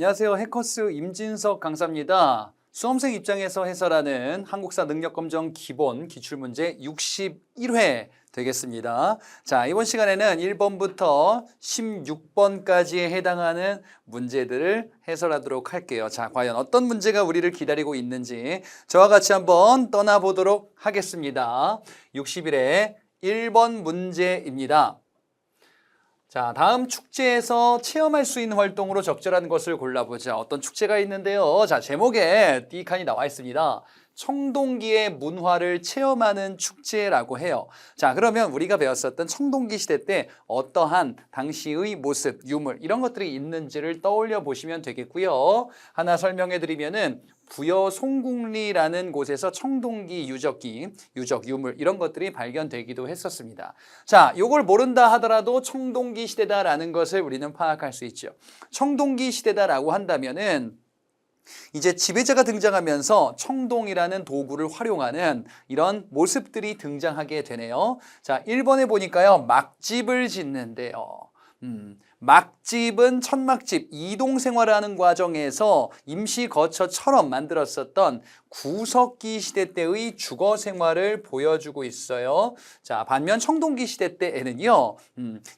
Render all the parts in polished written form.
안녕하세요. 해커스 임진석 강사입니다. 수험생 입장에서 해설하는 한국사 능력검정 기본 기출문제 61회 되겠습니다. 자, 이번 시간에는 1번부터 16번까지에 해당하는 문제들을 해설하도록 할게요. 자, 과연 어떤 문제가 우리를 기다리고 있는지 저와 같이 한번 떠나보도록 하겠습니다. 61회 1번 문제입니다. 자, 다음 축제에서 체험할 수 있는 활동으로 적절한 것을 골라보자. 어떤 축제가 있는데요. 자, 제목에 띠칸이 나와 있습니다. 청동기의 문화를 체험하는 축제라고 해요. 자, 그러면 우리가 배웠었던 청동기 시대 때 어떠한 당시의 모습, 유물 이런 것들이 있는지를 떠올려 보시면 되겠고요. 하나 설명해 드리면은 부여 송궁리라는 곳에서 청동기 유적기, 유적, 유물 이런 것들이 발견되기도 했었습니다. 자, 요걸 모른다 하더라도 청동기 시대다라는 것을 우리는 파악할 수 있죠. 청동기 시대다라고 한다면은 이제 지배자가 등장하면서 청동이라는 도구를 활용하는 이런 모습들이 등장하게 되네요. 자, 1번에 보니까요. 막집을 짓는데요. 막집은 천막집, 이동생활하는 과정에서 임시거처처럼 만들었었던 구석기 시대 때의 주거생활을 보여주고 있어요. 자, 반면 청동기 시대 때에는요.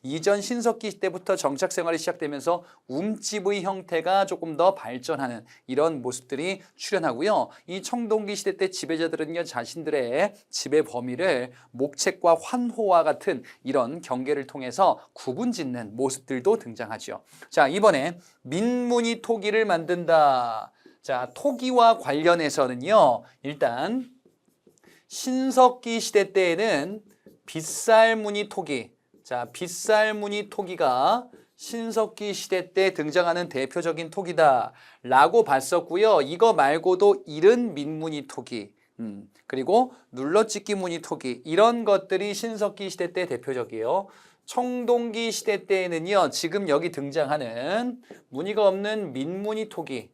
이전 신석기 시대부터 정착생활이 시작되면서 움집의 형태가 조금 더 발전하는 이런 모습들이 출현하고요. 이 청동기 시대 때 지배자들은요. 자신들의 지배 범위를 목책과 환호와 같은 이런 경계를 통해서 구분짓는 모습들도 등장하죠. 자, 이번에 민문이 토기를 만든다. 자, 토기와 관련해서는요. 일단 신석기 시대 때에는 빗살무늬 토기. 자, 빗살무늬 토기가 신석기 시대 때 등장하는 대표적인 토기다 라고 봤었고요. 이거 말고도 이른 민무늬 토기, 그리고 눌러찍기 무늬 토기 이런 것들이 신석기 시대 때 대표적이에요. 청동기 시대 때에는요. 지금 여기 등장하는 무늬가 없는 민무늬 토기,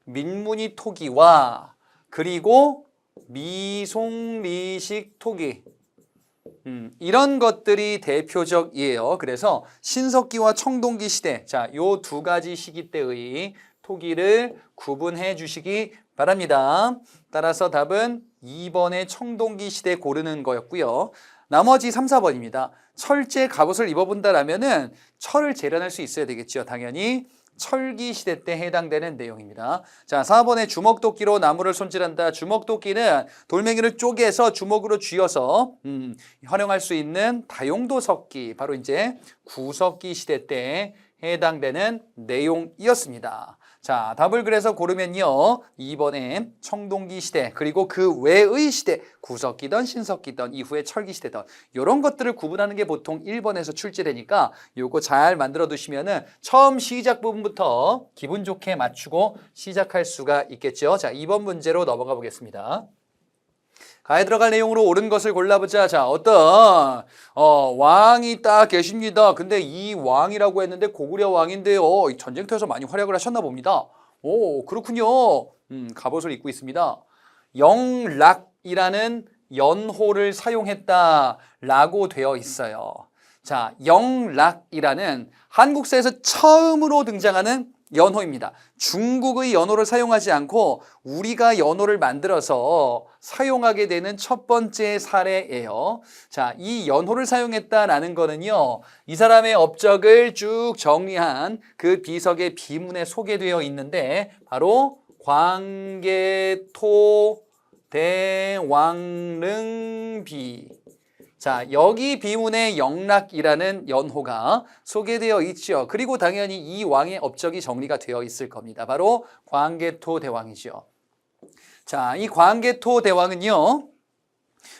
민무늬 토기와 그리고 미송리식 토기 이런 것들이 대표적이에요. 그래서 신석기와 청동기 시대, 자, 요 두 가지 시기 때의 토기를 구분해 주시기 바랍니다. 따라서 답은 2번의 청동기 시대 고르는 거였고요. 나머지 3, 4번입니다. 철제 갑옷을 입어본다라면은 철을 재련할 수 있어야 되겠죠. 당연히 철기 시대 때 해당되는 내용입니다. 자, 4번에 주먹도끼로 나무를 손질한다. 주먹도끼는 돌멩이를 쪼개서 주먹으로 쥐어서 활용할 수 있는 다용도석기, 바로 이제 구석기 시대 때 해당되는 내용이었습니다. 자, 답을 그래서 고르면요. 2번에 청동기 시대, 그리고 그 외의 시대, 구석기든 신석기든 이후에 철기 시대든 이런 것들을 구분하는 게 보통 1번에서 출제되니까 요거 잘 만들어 두시면은 처음 시작 부분부터 기분 좋게 맞추고 시작할 수가 있겠죠. 자, 2번 문제로 넘어가 보겠습니다. 가에 들어갈 내용으로 옳은 것을 골라보자. 자, 어떤 왕이 딱 계십니다. 근데 이 왕이라고 했는데 고구려 왕인데요. 전쟁터에서 많이 활약을 하셨나 봅니다. 오, 그렇군요. 갑옷을 입고 있습니다. 영락이라는 연호를 사용했다라고 되어 있어요. 자, 영락이라는 한국사에서 처음으로 등장하는 연호입니다. 중국의 연호를 사용하지 않고 우리가 연호를 만들어서 사용하게 되는 첫 번째 사례예요. 자, 이 연호를 사용했다라는 거는요. 이 사람의 업적을 쭉 정리한 그 비석의 비문에 소개되어 있는데 바로 광개토대왕릉비. 자, 여기 비문에 영락이라는 연호가 소개되어 있죠. 그리고 당연히 이 왕의 업적이 정리가 되어 있을 겁니다. 바로 광개토 대왕이죠. 자, 이 광개토 대왕은요.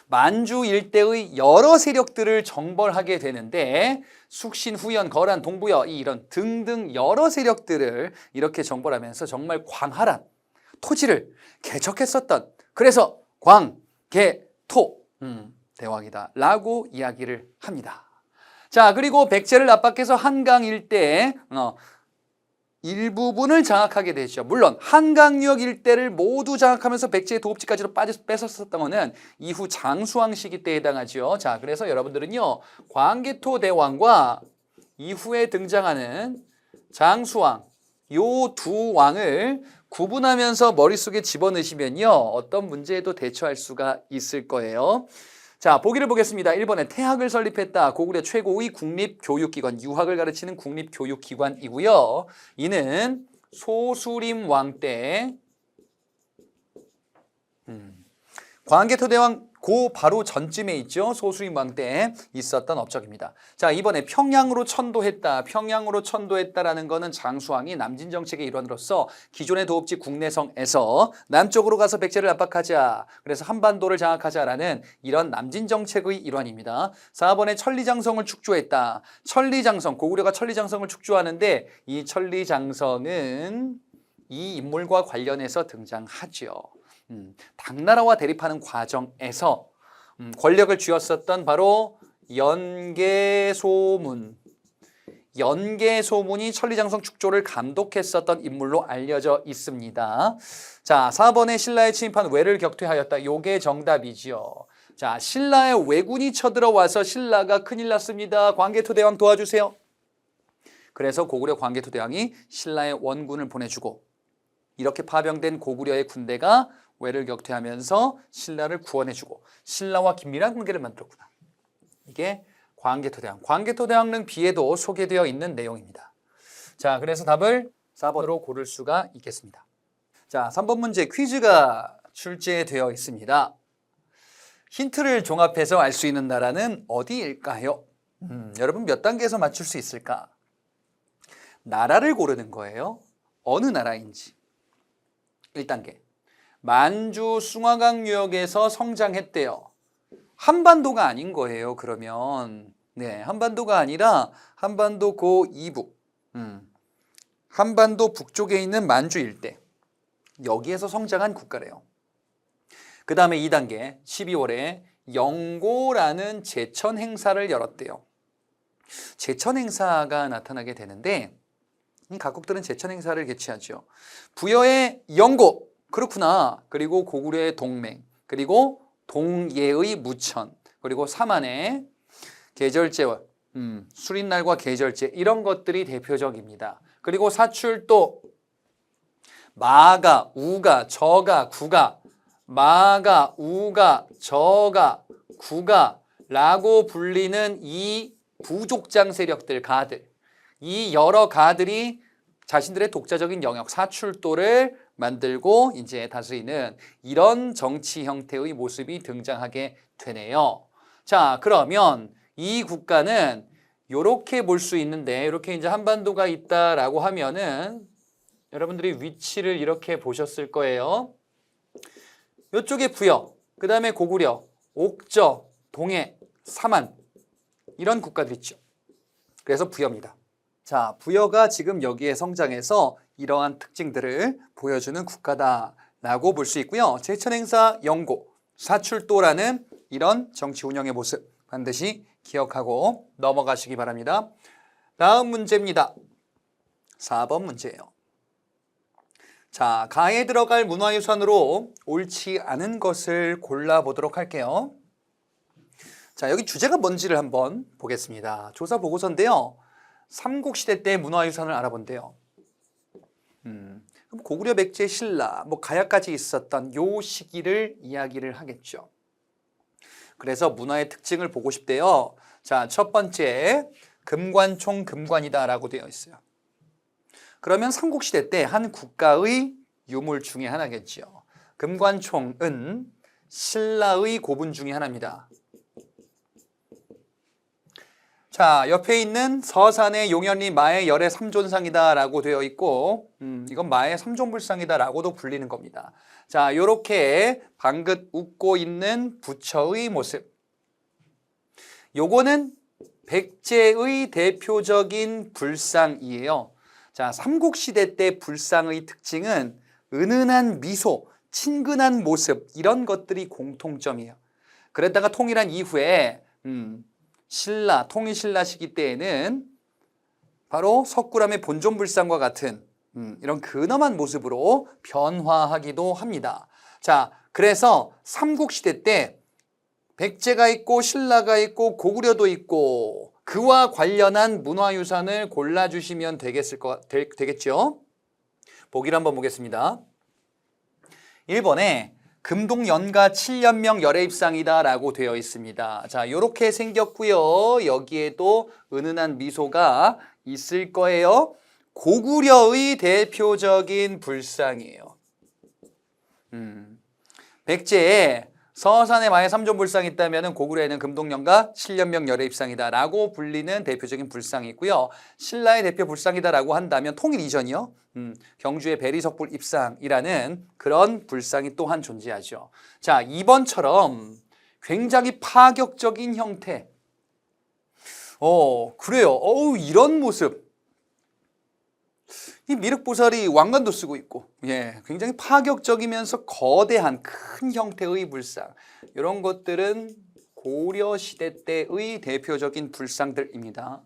만주 일대의 여러 세력들을 정벌하게 되는데 숙신, 후연, 거란, 동부여 이런 등등 여러 세력들을 이렇게 정벌하면서 정말 광활한 토지를 개척했었던, 그래서 광개토 대왕이다 라고 이야기를 합니다. 자, 그리고 백제를 압박해서 한강 일대에 일부분을 장악하게 되죠. 물론 한강유역 일대를 모두 장악하면서 백제의 도읍지까지도 뺏었었던 것은 이후 장수왕 시기 때에 해당하죠. 자, 그래서 여러분들은요. 광개토 대왕과 이후에 등장하는 장수왕, 요 두 왕을 구분하면서 머릿속에 집어넣으시면요. 어떤 문제에도 대처할 수가 있을 거예요. 자, 보기를 보겠습니다. 1번에 태학을 설립했다. 고구려 최고의 국립교육기관, 유학을 가르치는 국립교육기관이고요. 이는 소수림 왕 때 광개토대왕 고 바로 전쯤에 있죠. 소수림 왕 때 있었던 업적입니다. 자, 이번에 평양으로 천도했다. 평양으로 천도했다라는 거는 장수왕이 남진 정책의 일환으로서 기존의 도읍지 국내성에서 남쪽으로 가서 백제를 압박하자. 그래서 한반도를 장악하자라는 이런 남진 정책의 일환입니다. 4번에 천리장성을 축조했다. 천리장성, 고구려가 천리장성을 축조하는데 이 천리장성은 이 인물과 관련해서 등장하죠. 당나라와 대립하는 과정에서 권력을 쥐었었던 바로 연개소문이 천리장성 축조를 감독했었던 인물로 알려져 있습니다. 자, 4번에 신라에 침입한 왜를 격퇴하였다. 요게 정답이지요. 자, 신라의 왜군이 쳐들어와서 신라가 큰일 났습니다. 광개토대왕 도와주세요. 그래서 고구려 광개토대왕이 신라의 원군을 보내주고 이렇게 파병된 고구려의 군대가 왜를 격퇴하면서 신라를 구원해주고 신라와 긴밀한 관계를 만들었구나. 이게 광개토대왕. 광개토대왕릉 비에도 소개되어 있는 내용입니다. 자, 그래서 답을 4번으로 고를 수가 있겠습니다. 자, 3번 문제 퀴즈가 출제되어 있습니다. 힌트를 종합해서 알 수 있는 나라는 어디일까요? 여러분 몇 단계에서 맞출 수 있을까? 나라를 고르는 거예요. 어느 나라인지. 1단계. 만주 숭화강 유역에서 성장했대요. 한반도가 아닌 거예요. 그러면 네, 한반도가 아니라 한반도 고 이북, 한반도 북쪽에 있는 만주 일대 여기에서 성장한 국가래요. 그 다음에 2단계 12월에 영고라는 제천 행사를 열었대요. 제천 행사가 나타나게 되는데 각국들은 제천 행사를 개최하죠. 부여의 영고, 그렇구나. 그리고 고구려의 동맹, 그리고 동예의 무천, 그리고 삼안의 계절제월, 수린날과 계절제 이런 것들이 대표적입니다. 그리고 사출도 마가, 우가, 저가, 구가, 마가, 우가, 저가, 구가 라고 불리는 이 부족장 세력들, 가들, 이 여러 가들이 자신들의 독자적인 영역, 사출도를 만들고 이제 다스리는 이런 정치 형태의 모습이 등장하게 되네요. 자, 그러면 이 국가는 이렇게 볼 수 있는데 이렇게 이제 한반도가 있다라고 하면은 여러분들이 위치를 이렇게 보셨을 거예요. 이쪽에 부여, 그 다음에 고구려, 옥저, 동해, 삼안 이런 국가들 있죠. 그래서 부여입니다. 자, 부여가 지금 여기에 성장해서 이러한 특징들을 보여주는 국가다라고 볼 수 있고요. 제천행사 영고, 사출도라는 이런 정치 운영의 모습 반드시 기억하고 넘어가시기 바랍니다. 다음 문제입니다. 4번 문제예요. 자, 가에 들어갈 문화유산으로 옳지 않은 것을 골라보도록 할게요. 자, 여기 주제가 뭔지를 한번 보겠습니다. 조사 보고서인데요. 삼국시대 때 문화유산을 알아본대요. 그럼 고구려, 백제, 신라, 가야까지 있었던 요 시기를 이야기를 하겠죠. 그래서 문화의 특징을 보고 싶대요. 자, 첫 번째, 금관총 금관이다라고 되어 있어요. 그러면 삼국시대 때 한 국가의 유물 중에 하나겠죠. 금관총은 신라의 고분 중에 하나입니다. 자, 옆에 있는 서산의 용현리 마의 열의 삼존상이다라고 되어 있고 이건 마의 삼존불상이다라고도 불리는 겁니다. 자, 이렇게 방긋 웃고 있는 부처의 모습. 요거는 백제의 대표적인 불상이에요. 자, 삼국시대 때 불상의 특징은 은은한 미소, 친근한 모습 이런 것들이 공통점이에요. 그랬다가 통일한 이후에 신라, 통일신라 시기 때에는 바로 석굴암의 본존불상과 같은 이런 근엄한 모습으로 변화하기도 합니다. 자, 그래서 삼국시대 때 백제가 있고 신라가 있고 고구려도 있고 그와 관련한 문화유산을 골라주시면 되겠죠. 보기를 한번 보겠습니다. 1번에 금동연가 7년명 열애입상이다 라고 되어 있습니다. 자, 요렇게 생겼고요. 여기에도 은은한 미소가 있을 거예요. 고구려의 대표적인 불상이에요. 백제에 서산에 만약 삼존불상이 있다면 고구려에는 금동연가 7년명 열애입상이다 라고 불리는 대표적인 불상이 있고요. 신라의 대표 불상이다 라고 한다면 통일 이전이요. 경주의 베리석불 입상이라는 그런 불상이 또한 존재하죠. 자, 2번처럼 굉장히 파격적인 형태. 그래요. 이런 모습. 이 미륵보살이 왕관도 쓰고 있고, 굉장히 파격적이면서 거대한 큰 형태의 불상. 이런 것들은 고려시대 때의 대표적인 불상들입니다.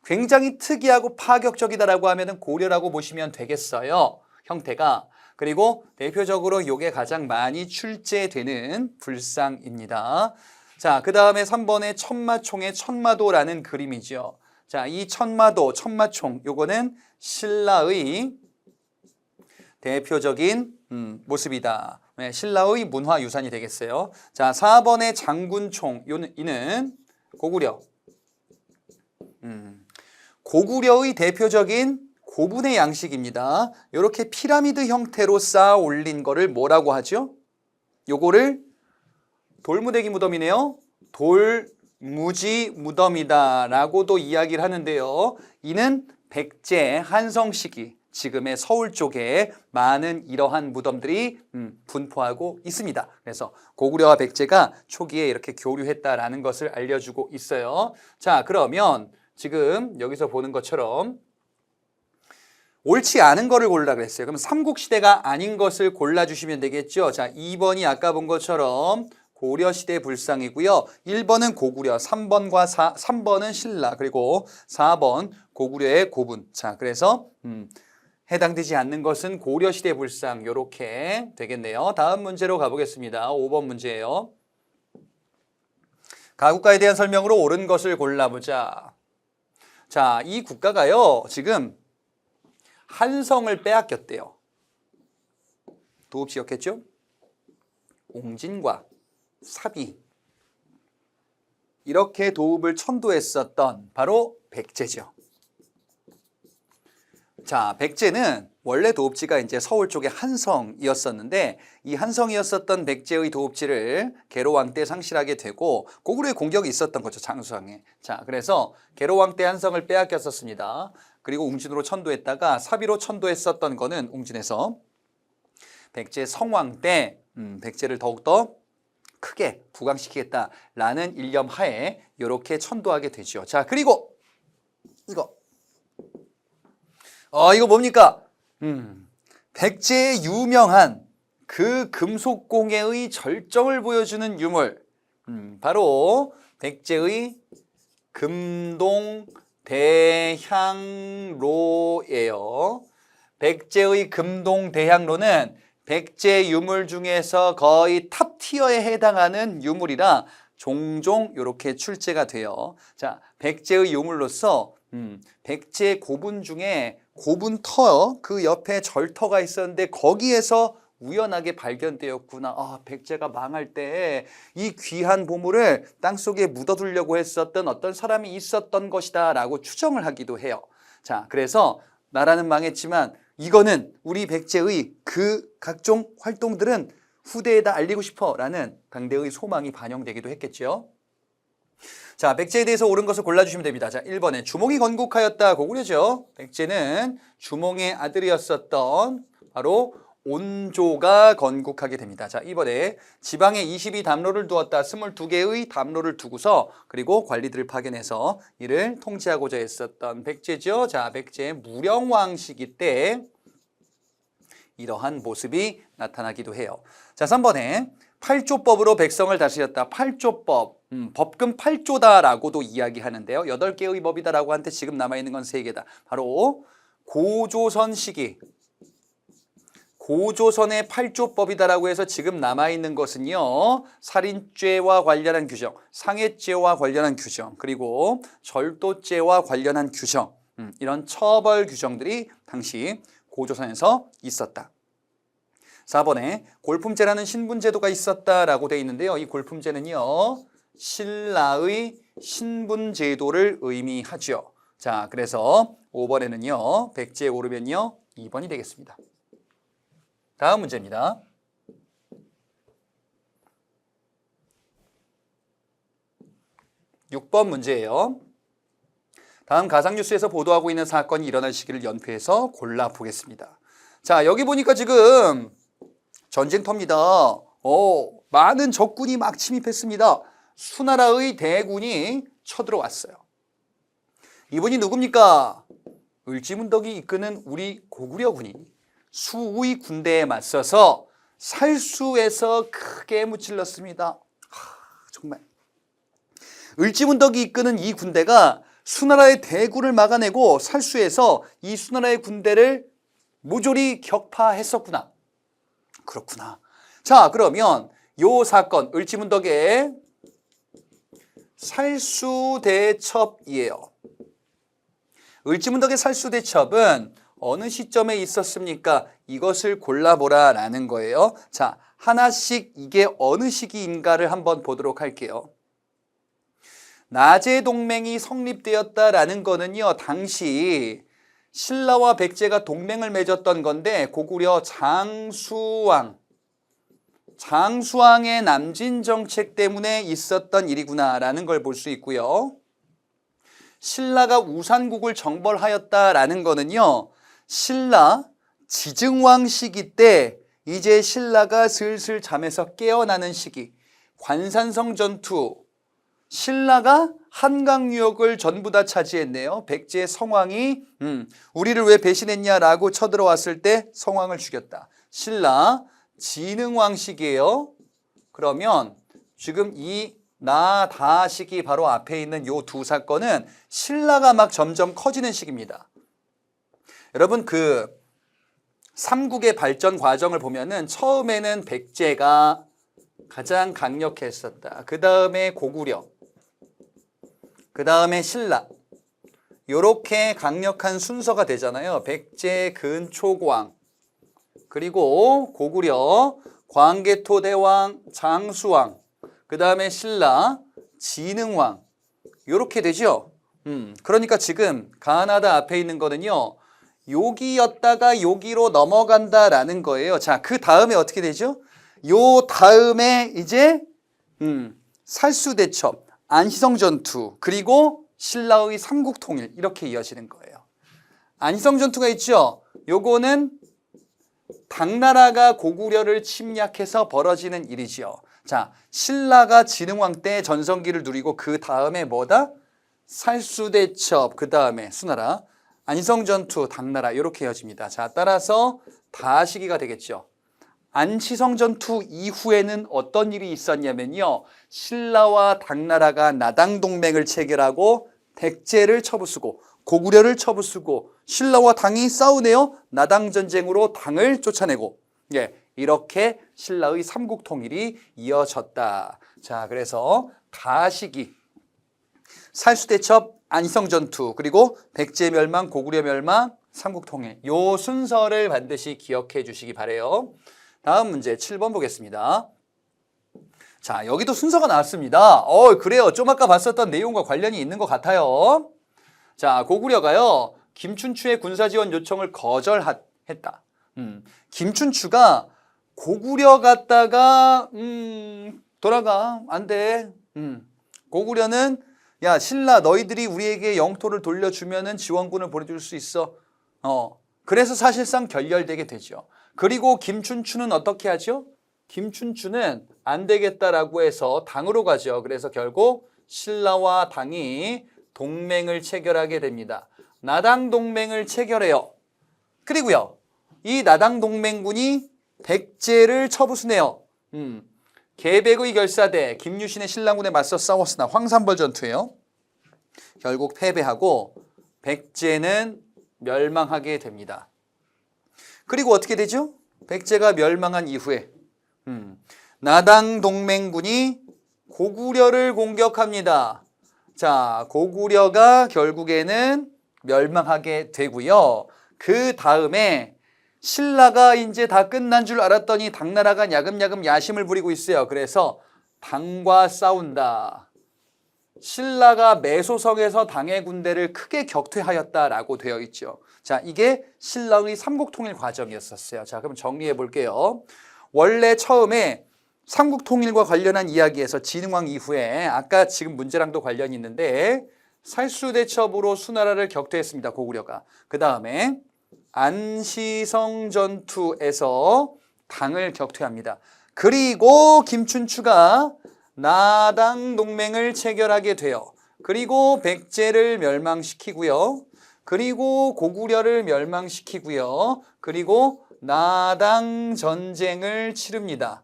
굉장히 특이하고 파격적이다라고 하면 고려라고 보시면 되겠어요. 형태가. 그리고 대표적으로 이게 가장 많이 출제되는 불상입니다. 자, 그 다음에 3번에 천마총의 천마도라는 그림이죠. 자, 이 천마도, 천마총, 요거는 신라의 대표적인 모습이다. 신라의 문화유산이 되겠어요. 자, 4번의 장군총, 이는 고구려. 고구려의 대표적인 고분의 양식입니다. 이렇게 피라미드 형태로 쌓아 올린 거를 뭐라고 하죠? 요거를 돌무대기 무덤이네요. 돌무지 무덤이다 라고도 이야기를 하는데요. 이는 백제 한성 시기 지금의 서울 쪽에 많은 이러한 무덤들이 분포하고 있습니다. 그래서 고구려와 백제가 초기에 이렇게 교류했다라는 것을 알려주고 있어요. 자, 그러면 지금 여기서 보는 것처럼 옳지 않은 거를 고르라 그랬어요. 그럼 삼국시대가 아닌 것을 골라주시면 되겠죠. 자, 2번이 아까 본 것처럼 고려시대 불상이고요. 1번은 고구려, 3번은 신라, 그리고 4번 고구려의 고분. 자, 그래서 해당되지 않는 것은 고려시대 불상 이렇게 되겠네요. 다음 문제로 가보겠습니다. 5번 문제예요. 가국가에 대한 설명으로 옳은 것을 골라보자. 자, 이 국가가요, 지금 한성을 빼앗겼대요. 도읍지였겠죠? 옹진과 사비, 이렇게 도읍을 천도했었던 바로 백제죠. 자, 백제는 원래 도읍지가 이제 서울 쪽의 한성이었었는데 이 한성이었었던 백제의 도읍지를 계로왕 때 상실하게 되고 고구려의 공격이 있었던 거죠, 장수왕에. 자, 그래서 계로왕 때 한성을 빼앗겼었습니다. 그리고 웅진으로 천도했다가 사비로 천도했었던 거는 웅진에서 백제 성왕 때 백제를 더욱더 크게 부강시키겠다라는 일념 하에 이렇게 천도하게 되죠. 자, 그리고 이거 뭡니까? 백제의 유명한 그 금속공예의 절정을 보여주는 유물, 바로 백제의 금동대향로예요. 백제의 금동대향로는 백제 유물 중에서 거의 탑티어에 해당하는 유물이라 종종 이렇게 출제가 돼요. 자, 백제의 유물로서 백제 고분 중에 고분터, 그 옆에 절터가 있었는데 거기에서 우연하게 발견되었구나. 백제가 망할 때 이 귀한 보물을 땅속에 묻어두려고 했었던 어떤 사람이 있었던 것이다 라고 추정을 하기도 해요. 자, 그래서 나라는 망했지만 이거는 우리 백제의 그 각종 활동들은 후대에다 알리고 싶어 라는 강대의 소망이 반영되기도 했겠죠. 자, 백제에 대해서 옳은 것을 골라주시면 됩니다. 자, 1번에 주몽이 건국하였다. 고구려죠. 백제는 주몽의 아들이었었던 바로 온조가 건국하게 됩니다. 자, 2번에 지방에 22담로를 두었다. 22개의 담로를 두고서 그리고 관리들을 파견해서 이를 통치하고자 했었던 백제죠. 자, 백제의 무령왕 시기 때 이러한 모습이 나타나기도 해요. 자, 3번에 8조법으로 백성을 다스렸다. 8조법, 법금 8조다라고도 이야기하는데요. 8개의 법이다라고 하는데 지금 남아있는 건 3개다. 바로 고조선 시기, 고조선의 8조법이다라고 해서 지금 남아있는 것은요, 살인죄와 관련한 규정, 상해죄와 관련한 규정, 그리고 절도죄와 관련한 규정, 이런 처벌 규정들이 당시 고조선에서 있었다. 4번에 골품제라는 신분제도가 있었다라고 되어 있는데요. 이 골품제는요, 신라의 신분제도를 의미하죠. 자, 그래서 5번에는요, 백제에 오르면요, 2번이 되겠습니다. 다음 문제입니다. 6번 문제예요. 다음 가상뉴스에서 보도하고 있는 사건이 일어날 시기를 연표해서 골라보겠습니다. 자, 여기 보니까 지금 전쟁터입니다. 많은 적군이 막 침입했습니다. 수나라의 대군이 쳐들어왔어요. 이분이 누굽니까? 을지문덕이 이끄는 우리 고구려군이 수의 군대에 맞서서 살수에서 크게 무찔렀습니다. 정말 을지문덕이 이끄는 이 군대가 수나라의 대군을 막아내고 살수에서 이 수나라의 군대를 모조리 격파했었구나. 그렇구나. 자, 그러면 요 사건 을지문덕의 살수대첩이에요. 을지문덕의 살수대첩은 어느 시점에 있었습니까? 이것을 골라보라라는 거예요. 자, 하나씩 이게 어느 시기인가를 한번 보도록 할게요. 나제동맹이 성립되었다라는 거는요, 당시 신라와 백제가 동맹을 맺었던 건데 고구려 장수왕의 남진 정책 때문에 있었던 일이구나라는 걸 볼 수 있고요. 신라가 우산국을 정벌하였다라는 거는요, 신라 지증왕 시기 때 이제 신라가 슬슬 잠에서 깨어나는 시기, 관산성 전투, 신라가 한강 유역을 전부 다 차지했네요. 백제 성왕이 우리를 왜 배신했냐라고 쳐들어왔을 때 성왕을 죽였다. 신라 진흥왕 시기예요. 그러면 지금 이 나다 시기 바로 앞에 있는 요 두 사건은 신라가 막 점점 커지는 시기입니다. 여러분 그 삼국의 발전 과정을 보면은 처음에는 백제가 가장 강력했었다. 그 다음에 고구려, 그 다음에 신라, 요렇게 강력한 순서가 되잖아요. 백제 근초고왕, 그리고 고구려 광개토대왕 장수왕, 그 다음에 신라 진흥왕, 요렇게 되죠. 그러니까 지금 가나다 앞에 있는 거는요, 여기였다가 여기로 넘어간다라는 거예요. 자, 그 다음에 어떻게 되죠? 요 다음에 이제 살수대첩, 안시성 전투, 그리고 신라의 삼국통일, 이렇게 이어지는 거예요. 안시성 전투가 있죠. 요거는 당나라가 고구려를 침략해서 벌어지는 일이지요. 자, 신라가 진흥왕 때 전성기를 누리고 그 다음에 뭐다? 살수대첩, 그 다음에 수나라, 안시성 전투, 당나라, 이렇게 이어집니다. 자, 따라서 다시기가 되겠죠. 안시성 전투 이후에는 어떤 일이 있었냐면요, 신라와 당나라가 나당 동맹을 체결하고 백제를 쳐부수고 고구려를 쳐부수고 신라와 당이 싸우네요. 나당 전쟁으로 당을 쫓아내고, 이렇게 신라의 삼국 통일이 이어졌다. 자, 그래서 다시기, 살수대첩, 안시성 전투, 그리고 백제 멸망, 고구려 멸망, 삼국 통일, 요 순서를 반드시 기억해 주시기 바래요. 다음 문제 7번 보겠습니다. 자, 여기도 순서가 나왔습니다. 그래요. 좀 아까 봤었던 내용과 관련이 있는 것 같아요. 자, 고구려가요, 김춘추의 군사지원 요청을 거절했다. 김춘추가 고구려 갔다가 돌아가, 안 돼. 고구려는 야, 신라 너희들이 우리에게 영토를 돌려주면은 지원군을 보내줄 수 있어. 그래서 사실상 결렬되게 되죠. 그리고 김춘추는 어떻게 하죠? 김춘추는 안 되겠다라고 해서 당으로 가죠. 그래서 결국 신라와 당이 동맹을 체결하게 됩니다. 나당 동맹을 체결해요. 그리고요, 이 나당 동맹군이 백제를 쳐부수네요. 계백의 결사대 김유신의 신라군에 맞서 싸웠으나 황산벌 전투예요. 결국 패배하고 백제는 멸망하게 됩니다. 그리고 어떻게 되죠? 백제가 멸망한 이후에 나당 동맹군이 고구려를 공격합니다. 자, 고구려가 결국에는 멸망하게 되고요. 그 다음에 신라가 이제 다 끝난 줄 알았더니 당나라가 야금야금 야심을 부리고 있어요. 그래서 당과 싸운다. 신라가 매소성에서 당의 군대를 크게 격퇴하였다라고 되어 있죠. 자, 이게 신라의 삼국통일 과정이었었어요. 자, 그럼 정리해 볼게요. 원래 처음에 삼국통일과 관련한 이야기에서 진흥왕 이후에 아까 지금 문제랑도 관련이 있는데 살수대첩으로 수나라를 격퇴했습니다. 고구려가. 그 다음에 안시성 전투에서 당을 격퇴합니다. 그리고 김춘추가 나당 동맹을 체결하게 돼요. 그리고 백제를 멸망시키고요. 그리고 고구려를 멸망시키고요. 그리고 나당 전쟁을 치릅니다.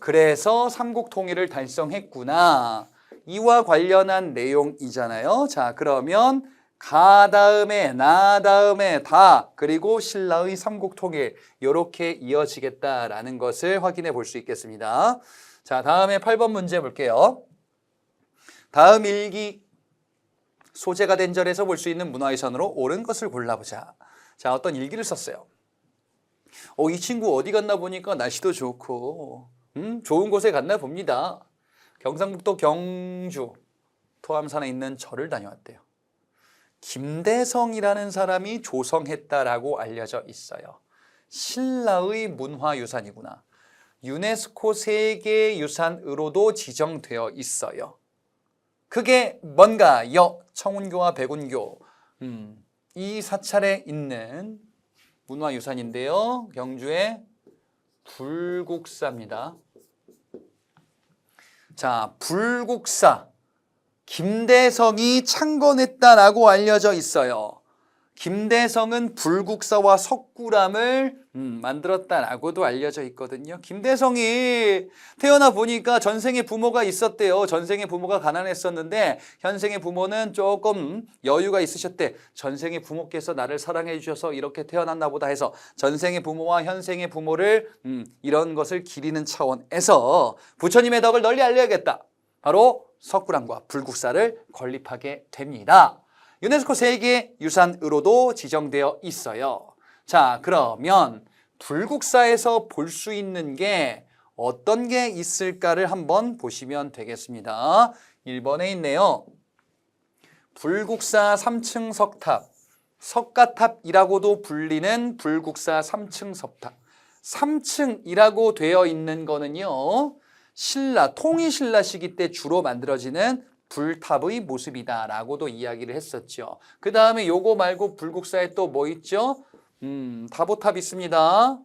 그래서 삼국통일을 달성했구나. 이와 관련한 내용이잖아요. 자, 그러면 가 다음에 나 다음에 다 그리고 신라의 삼국통일 이렇게 이어지겠다라는 것을 확인해 볼 수 있겠습니다. 자, 다음에 8번 문제 볼게요. 다음 일기 소재가 된 절에서 볼 수 있는 문화유산으로 옳은 것을 골라보자. 자, 어떤 일기를 썼어요. 이 친구 어디 갔나 보니까 날씨도 좋고 좋은 곳에 갔나 봅니다. 경상북도 경주 토암산에 있는 절을 다녀왔대요. 김대성이라는 사람이 조성했다라고 알려져 있어요. 신라의 문화유산이구나. 유네스코 세계유산으로도 지정되어 있어요. 그게 뭔가요? 청운교와 백운교 이 사찰에 있는 문화유산인데요. 경주의 불국사입니다. 자, 불국사 김대성이 창건했다라고 알려져 있어요. 김대성은 불국사와 석굴암을 만들었다라고도 알려져 있거든요. 김대성이 태어나 보니까 전생에 부모가 있었대요. 전생에 부모가 가난했었는데 현생의 부모는 조금 여유가 있으셨대. 전생의 부모께서 나를 사랑해 주셔서 이렇게 태어났나 보다 해서 전생의 부모와 현생의 부모를 이런 것을 기리는 차원에서 부처님의 덕을 널리 알려야겠다. 바로 석굴암과 불국사를 건립하게 됩니다. 유네스코 세계유산으로도 지정되어 있어요. 자, 그러면 불국사에서 볼 수 있는 게 어떤 게 있을까를 한번 보시면 되겠습니다. 1번에 있네요. 불국사 3층 석탑, 석가탑이라고도 불리는 불국사 3층 석탑. 3층이라고 되어 있는 거는요. 신라, 통일신라 시기 때 주로 만들어지는 불탑의 모습이다라고도 이야기를 했었죠. 그 다음에 요거 말고 불국사에 또 뭐 있죠? 다보탑 있습니다.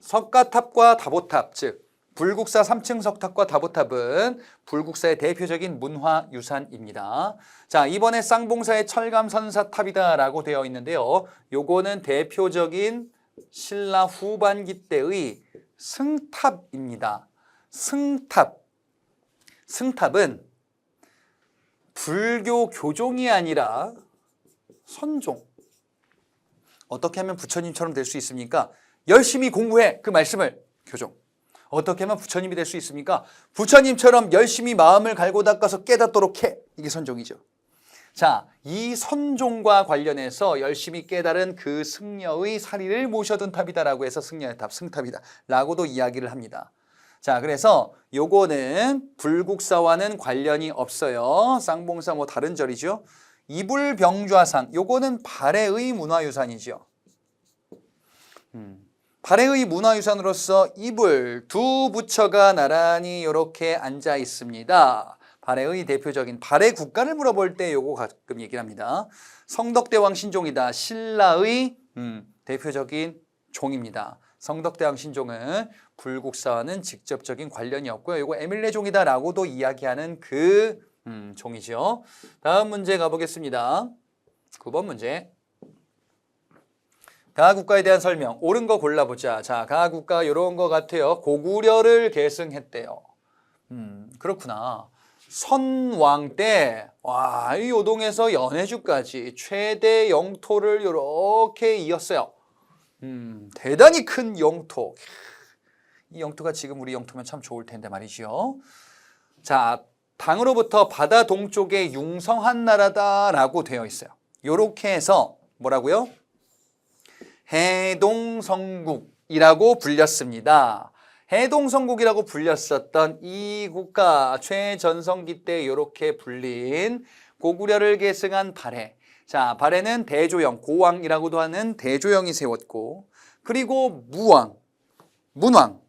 석가탑과 다보탑, 즉 불국사 3층 석탑과 다보탑은 불국사의 대표적인 문화유산입니다. 자, 이번에 쌍봉사의 철감선사탑이다라고 되어 있는데요. 요거는 대표적인 신라 후반기 때의 승탑입니다. 승탑은 불교 교종이 아니라 선종. 어떻게 하면 부처님처럼 될 수 있습니까? 열심히 공부해. 그 말씀을 교종. 어떻게 하면 부처님이 될 수 있습니까? 부처님처럼 열심히 마음을 갈고 닦아서 깨닫도록 해. 이게 선종이죠. 자, 이 선종과 관련해서 열심히 깨달은 그 승려의 사리를 모셔둔 탑이다라고 해서 승려의 탑, 승탑이다 라고도 이야기를 합니다. 자, 그래서 요거는 불국사와는 관련이 없어요. 쌍봉사 뭐 다른 절이죠. 이불병좌상, 요거는 발해의 문화유산이죠. 발해의 문화유산으로서 이불 두 부처가 나란히 이렇게 앉아 있습니다. 발해의 대표적인 발해 국가를 물어볼 때 요거 가끔 얘기를 합니다. 성덕대왕 신종이다. 신라의 대표적인 종입니다. 성덕대왕 신종은 불국사와는 직접적인 관련이 없고요. 이거 에밀레종이다라고도 이야기하는 그 종이죠. 다음 문제 가보겠습니다. 9번 문제. 가국가에 대한 설명. 옳은 거 골라보자. 자, 가국가 이런 거 같아요. 고구려를 계승했대요. 그렇구나. 선왕 때, 와, 이 요동에서 연해주까지 최대 영토를 이렇게 이었어요. 대단히 큰 영토. 이 영토가 지금 우리 영토면 참 좋을 텐데 말이죠. 자, 당으로부터 바다 동쪽에 융성한 나라다라고 되어 있어요. 요렇게 해서 뭐라고요? 해동성국이라고 불렸습니다. 해동성국이라고 불렸었던 이 국가 최전성기 때 이렇게 불린 고구려를 계승한 발해. 자, 발해는 대조영, 고왕이라고도 하는 대조영이 세웠고, 그리고 무왕, 문왕,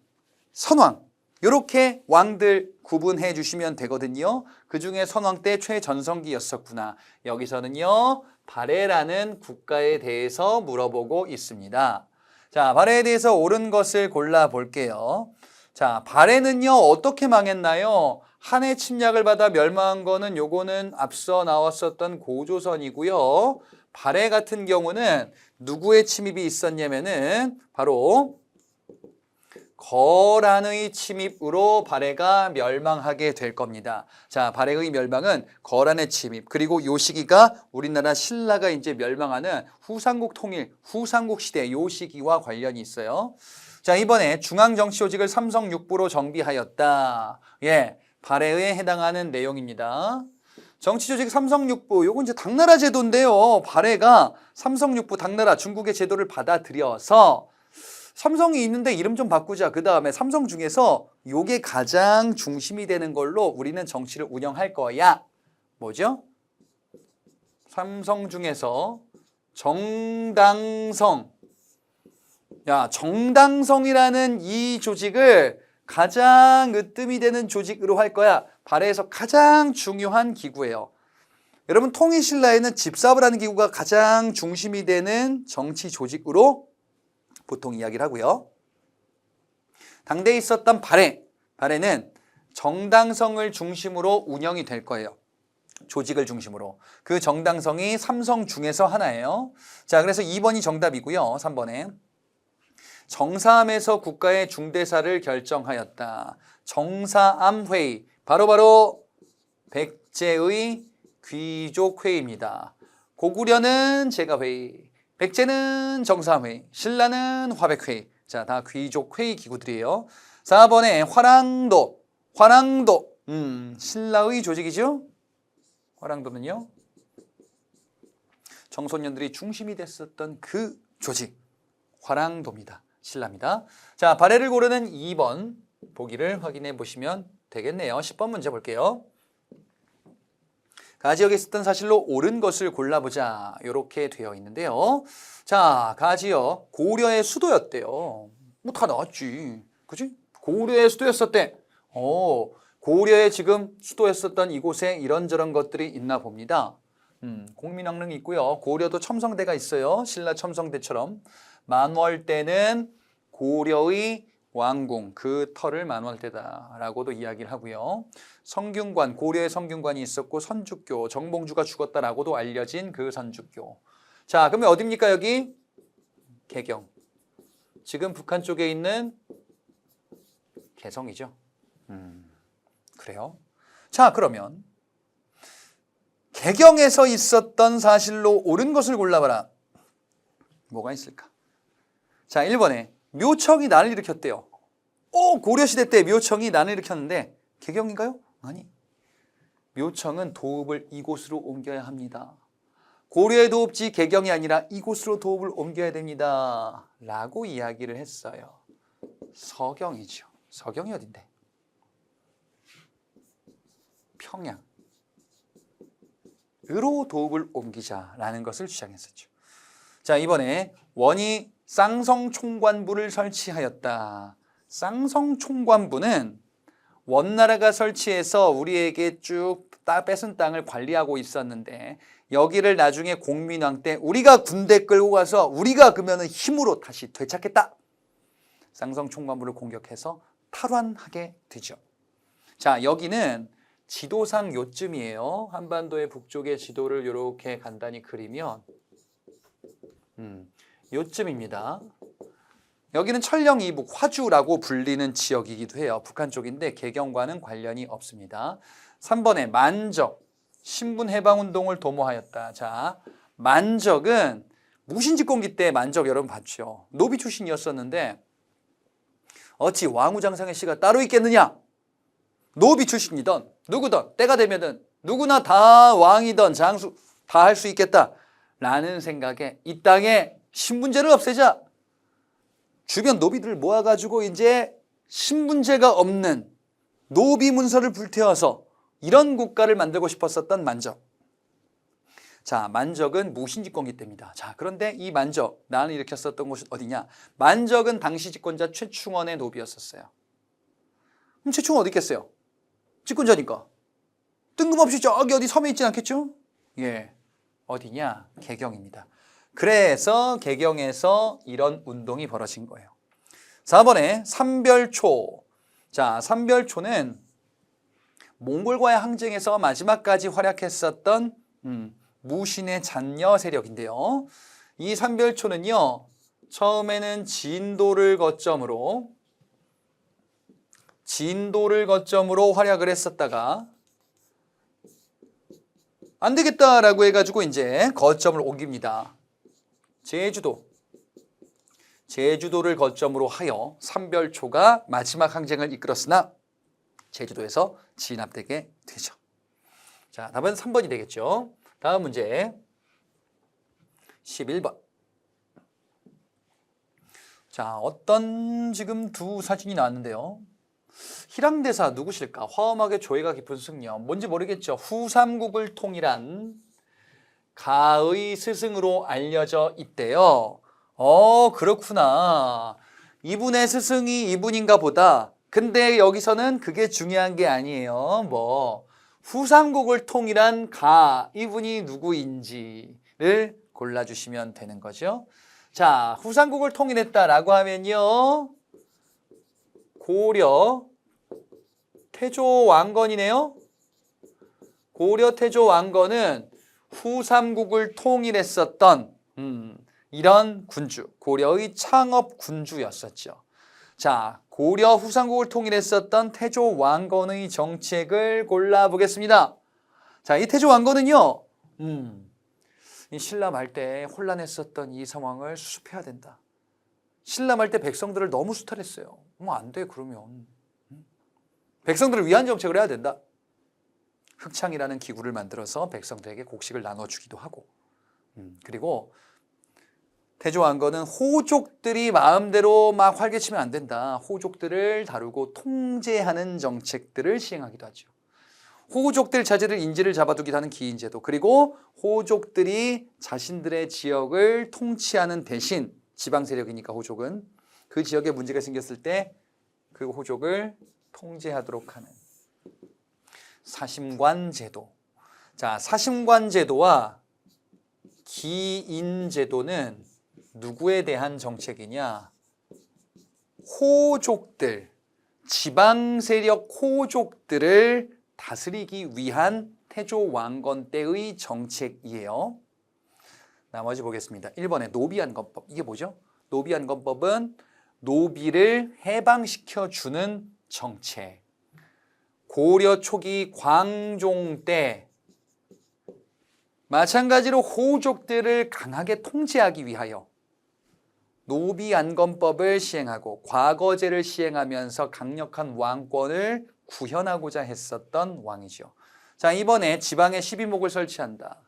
선왕 이렇게 왕들 구분해 주시면 되거든요. 그중에 선왕 때 최전성기였었구나. 여기서는요, 발해라는 국가에 대해서 물어보고 있습니다. 자, 발해에 대해서 옳은 것을 골라볼게요. 자, 발해는요, 어떻게 망했나요? 한해 침략을 받아 멸망한 거는 요거는 앞서 나왔었던 고조선이고요. 발해 같은 경우는 누구의 침입이 있었냐면은 바로 거란의 침입으로 발해가 멸망하게 될 겁니다. 자, 발해의 멸망은 거란의 침입, 그리고 요 시기가 우리나라 신라가 이제 멸망하는 후삼국 통일, 후삼국 시대 요 시기와 관련이 있어요. 자, 이번에 중앙정치조직을 삼성육부로 정비하였다. 예, 발해에 해당하는 내용입니다. 정치조직 삼성육부, 요건 이제 당나라 제도인데요. 발해가 삼성육부 당나라 중국의 제도를 받아들여서 삼성이 있는데 이름 좀 바꾸자. 그 다음에 삼성 중에서 요게 가장 중심이 되는 걸로 우리는 정치를 운영할 거야. 뭐죠? 삼성 중에서 정당성. 야, 정당성이라는 이 조직을 가장 으뜸이 되는 조직으로 할 거야. 발해에서 가장 중요한 기구예요. 여러분, 통일신라에는 집사부라는 기구가 가장 중심이 되는 정치 조직으로 보통 이야기를 하고요. 당대에 있었던 발해는 정당성을 중심으로 운영이 될 거예요. 조직을 중심으로. 그 정당성이 삼성 중에서 하나예요. 자, 그래서 2번이 정답이고요. 3번에 정사암에서 국가의 중대사를 결정하였다. 정사암회의, 바로 백제의 귀족회의입니다. 고구려는 제가회의, 백제는 정사회의, 신라는 화백회의. 자, 다 귀족회의 기구들이에요. 4번에 화랑도, 신라의 조직이죠. 화랑도는요, 정소년들이 중심이 됐었던 그 조직, 화랑도입니다. 신라입니다. 자, 발해를 고르는 2번 보기를 확인해 보시면 되겠네요. 10번 문제 볼게요. 가지역에 있었던 사실로 옳은 것을 골라보자. 이렇게 되어 있는데요. 자, 가지역 고려의 수도였대요. 뭐 다 나왔지, 그지? 고려의 수도였었대. 고려의 지금 수도였었던 이곳에 이런저런 것들이 있나 봅니다. 공민왕릉이 있고요. 고려도 첨성대가 있어요. 신라 첨성대처럼. 만월대는 고려의 왕궁, 그 터를 만월대다라고도 이야기를 하고요. 성균관, 고려의 성균관이 있었고 선주교, 정봉주가 죽었다라고도 알려진 그 선주교. 자, 그러면 어디입니까 여기? 개경. 지금 북한 쪽에 있는 개성이죠. 그래요. 자, 그러면 개경에서 있었던 사실로 옳은 것을 골라봐라. 뭐가 있을까? 자, 1번에 묘청이 난을 일으켰대요. 고려시대 때 묘청이 난을 일으켰는데 개경인가요? 아니, 묘청은 도읍을 이곳으로 옮겨야 합니다. 고려의 도읍지 개경이 아니라 이곳으로 도읍을 옮겨야 됩니다 라고 이야기를 했어요. 서경이죠. 서경이 어딘데? 평양으로 도읍을 옮기자라는 것을 주장했었죠. 자, 이번에 원이 쌍성총관부를 설치하였다. 쌍성총관부는 원나라가 설치해서 우리에게 쭉 뺏은 땅을 관리하고 있었는데 여기를 나중에 공민왕 때 우리가 군대 끌고 가서 우리가 그러면 힘으로 다시 되찾겠다. 쌍성총관부를 공격해서 탈환하게 되죠. 자, 여기는 지도상 요쯤이에요. 한반도의 북쪽의 지도를 이렇게 간단히 그리면 요쯤입니다. 여기는 천령 이북, 화주라고 불리는 지역이기도 해요. 북한 쪽인데 개경과는 관련이 없습니다. 3번에 만적, 신분해방운동을 도모하였다. 자, 만적은 무신집권기 때 만적 여러분 봤죠. 노비 출신이었었는데 어찌 왕후장상의 씨가 따로 있겠느냐. 노비 출신이던 누구든 때가 되면은 누구나 다 왕이던 장수 다 할 수 있겠다 라는 생각에 이 땅에 신분제를 없애자. 주변 노비들을 모아가지고 이제 신분제가 없는 노비 문서를 불태워서 이런 국가를 만들고 싶었었던 만적. 자, 만적은 무신집권기 때입니다. 자, 그런데 이 만적, 난을 일으켰었던 곳은 어디냐? 만적은 당시 집권자 최충원의 노비였었어요. 그럼 최충원 어디 있겠어요? 집권자니까. 뜬금없이 저기 어디 섬에 있진 않겠죠? 예, 어디냐? 개경입니다. 그래서 개경에서 이런 운동이 벌어진 거예요. 4번에 삼별초. 자, 삼별초는 몽골과의 항쟁에서 마지막까지 활약했었던 무신의 잔여 세력인데요. 이 삼별초는요, 처음에는 진도를 거점으로 활약을 했었다가 안 되겠다라고 해가지고 이제 거점을 옮깁니다. 제주도를 거점으로 하여 삼별초가 마지막 항쟁을 이끌었으나 제주도에서 진압되게 되죠. 자, 답은 3번이 되겠죠. 다음 문제 11번. 자, 어떤 지금 두 사진이 나왔는데요. 희랑대사 누구실까? 화엄하게 조예가 깊은 승려. 뭔지 모르겠죠. 후삼국을 통일한 가의 스승으로 알려져 있대요. 그렇구나. 이분의 스승이 이분인가 보다. 근데 여기서는 그게 중요한 게 아니에요. 후삼국을 통일한 가, 이분이 누구인지를 골라주시면 되는 거죠. 자, 후삼국을 통일했다라고 하면요, 고려 태조 왕건이네요. 고려 태조 왕건은 후삼국을 통일했었던 이런 군주, 고려의 창업 군주였었죠. 자, 고려 후삼국을 통일했었던 태조 왕건의 정책을 골라보겠습니다. 자, 이 태조 왕건은요, 이 신라말 때 혼란했었던 이 상황을 수습해야 된다. 신라말 때 백성들을 너무 수탈했어요. 안 돼, 그러면. 백성들을 위한 정책을 해야 된다. 흑창이라는 기구를 만들어서 백성들에게 곡식을 나눠주기도 하고, 그리고 태조 왕건은 호족들이 마음대로 막 활개치면 안 된다. 호족들을 다루고 통제하는 정책들을 시행하기도 하죠. 호족들 자제들 인지를 잡아두기도 하는 기인제도, 그리고 호족들이 자신들의 지역을 통치하는 대신, 지방 세력이니까 호족은 그 지역에 문제가 생겼을 때 그 호족을 통제하도록 하는 사심관제도. 자, 사심관제도와 기인제도는 누구에 대한 정책이냐? 호족들, 지방 세력 호족들을 다스리기 위한 태조 왕건 때의 정책이에요. 나머지 보겠습니다. 1번에 노비안건법. 이게 뭐죠? 노비안건법은 노비를 해방시켜주는 정책. 고려 초기 광종 때 마찬가지로 호족들을 강하게 통제하기 위하여 노비안건법을 시행하고 과거제를 시행하면서 강력한 왕권을 구현하고자 했었던 왕이죠. 자, 이번에 지방에 12목을 설치한다.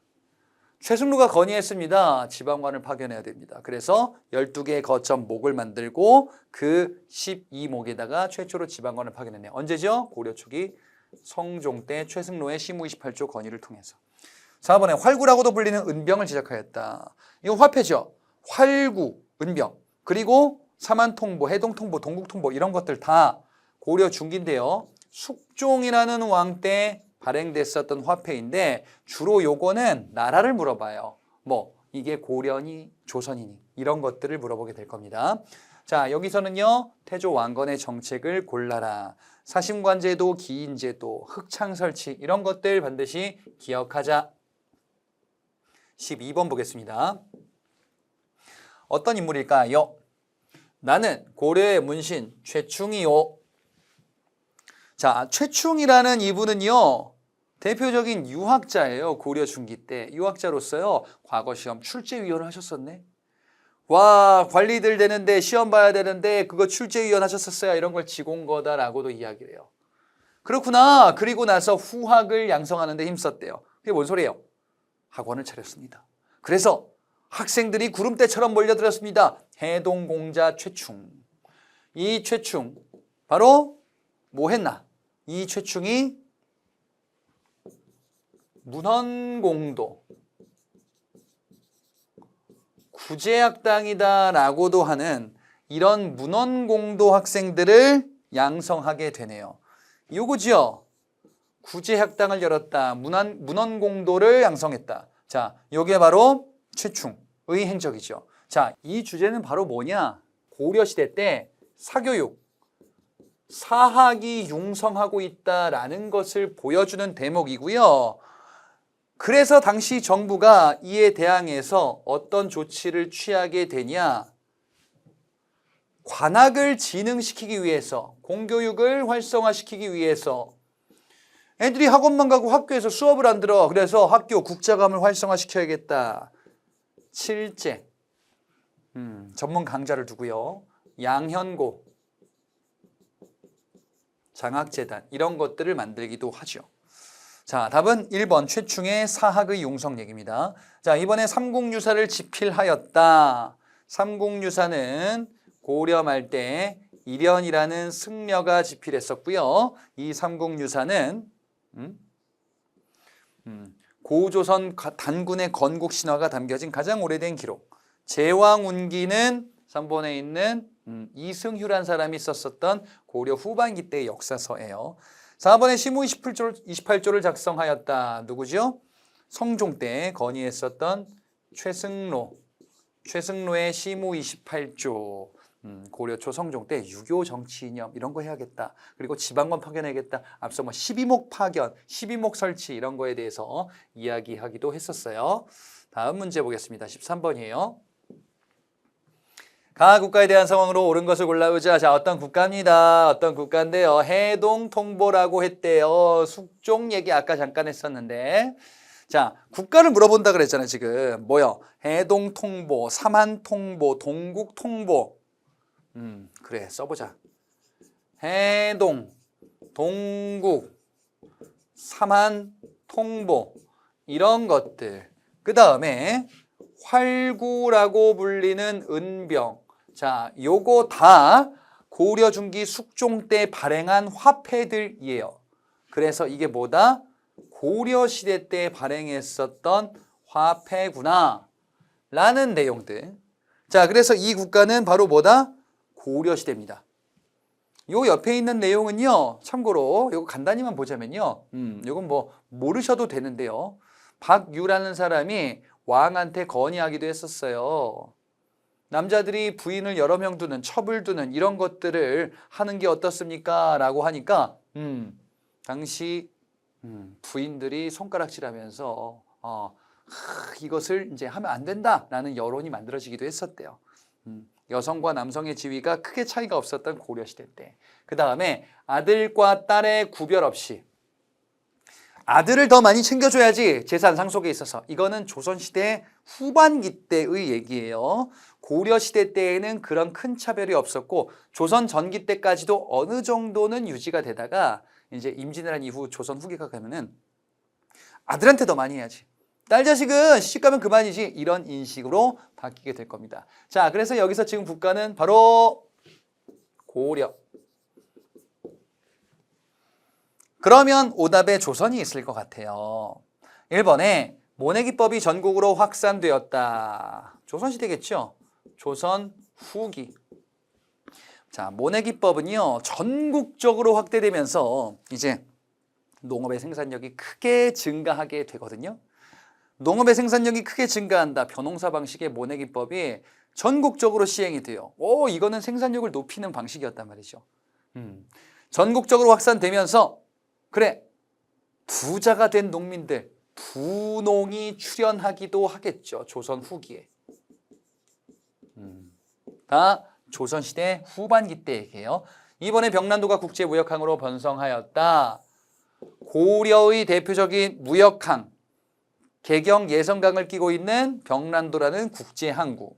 최승로가 건의했습니다. 지방관을 파견해야 됩니다. 그래서 12개의 거점 목을 만들고 그 12목에다가 최초로 지방관을 파견했네요. 언제죠? 고려 초기 성종 때 최승로의 시무 28조 건의를 통해서. 4번에 활구라고도 불리는 은병을 제작하였다. 이거 화폐죠. 활구, 은병, 그리고 사만통보, 해동통보, 동국통보 이런 것들 다 고려 중기인데요. 숙종이라는 왕 때 발행됐었던 화폐인데 주로 요거는 나라를 물어봐요. 이게 고려니 조선이니 이런 것들을 물어보게 될 겁니다. 자, 여기서는요, 태조 왕건의 정책을 골라라. 사심관제도, 기인제도, 흑창설치 이런 것들 반드시 기억하자. 12번 보겠습니다. 어떤 인물일까요? 나는 고려의 문신 최충이요. 자, 최충이라는 이분은요, 대표적인 유학자예요. 고려 중기 때 유학자로서요, 과거 시험 출제위원을 하셨었네. 와, 관리들 되는데 시험 봐야 되는데 그거 출제위원 하셨었어요. 이런 걸 지고 온 거다라고도 이야기를 해요. 그렇구나. 그리고 나서 후학을 양성하는 데 힘썼대요. 그게 뭔 소리예요? 학원을 차렸습니다. 그래서 학생들이 구름대처럼 몰려들었습니다. 해동공자 최충. 이 최충 바로 뭐 했나? 이 최충이 문헌공도 구제학당이다라고도 하는 이런 문헌공도 학생들을 양성하게 되네요. 요거지요. 구제학당을 열었다. 문헌공도를 양성했다. 자, 요게 바로 최충의 행적이죠. 자, 이 주제는 바로 뭐냐? 고려시대 때 사교육, 사학이 융성하고 있다라는 것을 보여주는 대목이고요. 그래서 당시 정부가 이에 대항해서 어떤 조치를 취하게 되냐? 관학을 진흥시키기 위해서, 공교육을 활성화시키기 위해서 애들이 학원만 가고 학교에서 수업을 안 들어. 그래서 학교 국자감을 활성화시켜야겠다. 칠제, 전문 강좌를 두고요. 양현고, 장학재단 이런 것들을 만들기도 하죠. 자, 답은 1번 최충의 사학의 융성 얘기입니다. 자, 이번에 삼국유사를 집필하였다. 삼국유사는 고려 말 때 일연이라는 승려가 집필했었고요. 이 삼국유사는 고조선 단군의 건국 신화가 담겨진 가장 오래된 기록. 제왕운기는 3번에 있는 이승휴란 사람이 썼었던 고려 후반기 때의 역사서예요. 4번에 시무 28조를 작성하였다. 누구죠? 성종 때 건의했었던 최승로의 시무 28조. 고려 초 성종 때 유교 정치 이념 이런 거 해야겠다. 그리고 지방권 파견해야겠다. 앞서 뭐 12목 파견, 12목 설치 이런 거에 대해서 이야기하기도 했었어요. 다음 문제 보겠습니다. 13번이에요. 각 국가에 대한 상황으로 옳은 것을 골라보자. 자, 어떤 국가입니다. 어떤 국가인데요. 해동통보라고 했대요. 숙종 얘기 아까 잠깐 했었는데. 자, 국가를 물어본다 그랬잖아요, 지금. 뭐요? 해동통보, 삼한통보, 동국통보. 그래, 써보자. 해동, 동국, 삼한, 통보 이런 것들. 그 다음에 활구라고 불리는 은병. 자, 요거 다 고려 중기 숙종 때 발행한 화폐들이에요. 그래서 이게 뭐다? 고려 시대 때 발행했었던 화폐구나 라는 내용들. 자, 그래서 이 국가는 바로 뭐다? 고려 시대입니다. 요 옆에 있는 내용은요, 참고로 요거 간단히만 보자면요, 요건 뭐 모르셔도 되는데요. 박유라는 사람이 왕한테 건의하기도 했었어요. 남자들이 부인을 여러 명 두는, 첩을 두는 이런 것들을 하는 게 어떻습니까? 라고 하니까 당시 부인들이 손가락질하면서 이것을 이제 하면 안 된다라는 여론이 만들어지기도 했었대요. 여성과 남성의 지위가 크게 차이가 없었던 고려시대 때. 그 다음에 아들과 딸의 구별 없이 아들을 더 많이 챙겨줘야지 재산 상속에 있어서. 이거는 조선시대 후반기 때의 얘기예요. 고려시대 때에는 그런 큰 차별이 없었고 조선 전기 때까지도 어느 정도는 유지가 되다가 이제 임진왜란 이후 조선 후기가 가면은 아들한테 더 많이 해야지. 딸 자식은 시집가면 그만이지. 이런 인식으로 바뀌게 될 겁니다. 자, 그래서 여기서 지금 국가는 바로 고려. 그러면 오답에 조선이 있을 것 같아요. 1번에 모내기법이 전국으로 확산되었다. 조선시대겠죠? 조선 후기. 자, 모내기법은요, 전국적으로 확대되면서 이제 농업의 생산력이 크게 증가하게 되거든요. 농업의 생산력이 크게 증가한다. 벼농사 방식의 모내기법이 전국적으로 시행이 돼요. 이거는 생산력을 높이는 방식이었단 말이죠. 전국적으로 확산되면서 그래, 부자가 된 농민들, 부농이 출현하기도 하겠죠. 조선 후기에. 다 조선시대 후반기 때 얘기해요. 이번에 병란도가 국제무역항으로 번성하였다. 고려의 대표적인 무역항, 개경 예성강을 끼고 있는 병란도라는 국제항구.